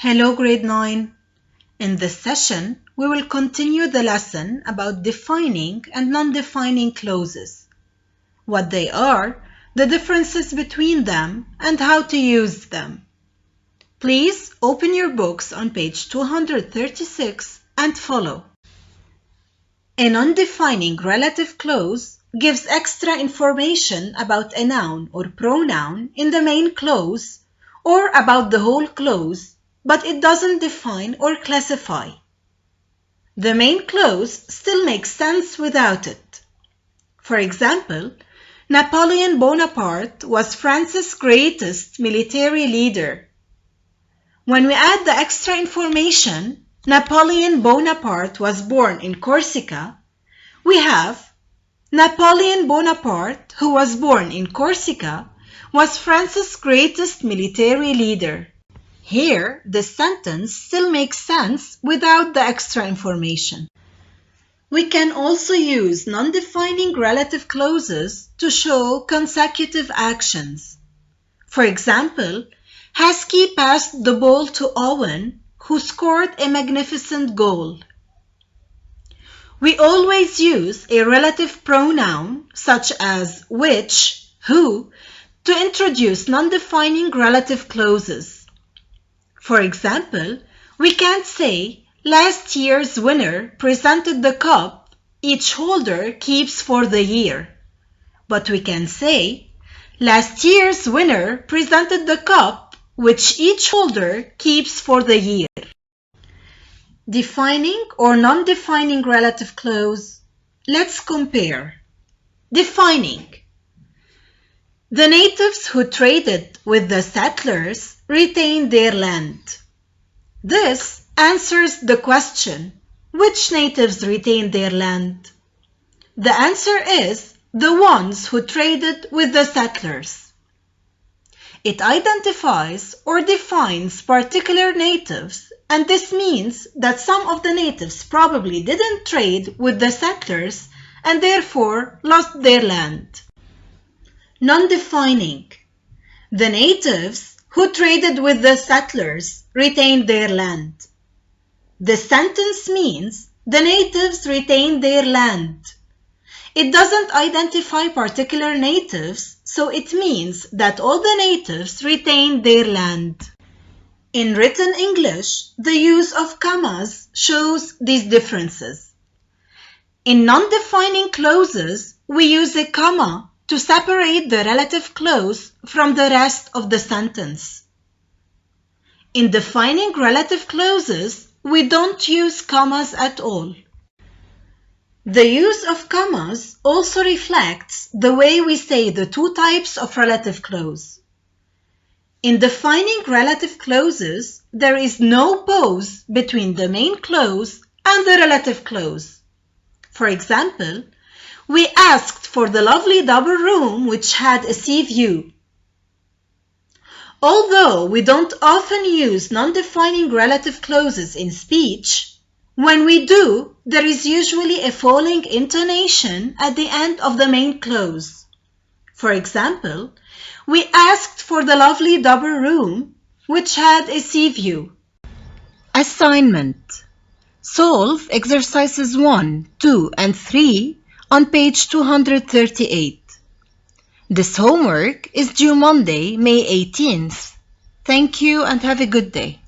Hello grade 9. In this session, we will continue the lesson about defining and non-defining clauses, what they are, the differences between them, and how to use them. Please open your books on page 236 and follow. A non-defining relative clause gives extra information about a noun or pronoun in the main clause or about the whole clause, but it doesn't define or classify. The main clause still makes sense without it. For example, Napoleon Bonaparte was France's greatest military leader. When we add the extra information, Napoleon Bonaparte was born in Corsica, we have Napoleon Bonaparte, who was born in Corsica, was France's greatest military leader. Here, the sentence still makes sense without the extra information. We can also use non-defining relative clauses to show consecutive actions. For example, Heskey passed the ball to Owen, who scored a magnificent goal. We always use a relative pronoun, such as which, who, to introduce non-defining relative clauses. For example, we can't say, last year's winner presented the cup each holder keeps for the year. But we can say, last year's winner presented the cup which each holder keeps for the year. Defining or non-defining relative clause. Let's compare. Defining. The natives who traded with the settlers retained their land. This answers the question, which natives retained their land? The answer is the ones who traded with the settlers. It identifies or defines particular natives, and this means that some of the natives probably didn't trade with the settlers and therefore lost their land. Non-defining. The natives who traded with the settlers retained their land. The sentence means the natives retained their land. It doesn't identify particular natives, so it means that all the natives retained their land. In written English, the use of commas shows these differences. In non-defining clauses, we use a comma to separate the relative clause from the rest of the sentence. In defining relative clauses, we don't use commas at all. The use of commas also reflects the way we say the two types of relative clause. In defining relative clauses, there is no pause between the main clause and the relative clause. For example, we asked for the lovely double room which had a sea view. Although we don't often use non-defining relative clauses in speech, when we do, there is usually a falling intonation at the end of the main clause. For example, we asked for the lovely double room which had a sea view. Assignment. Solve exercises 1, 2, and 3 on page 238. This homework is due Monday, May 18th. Thank you and have a good day.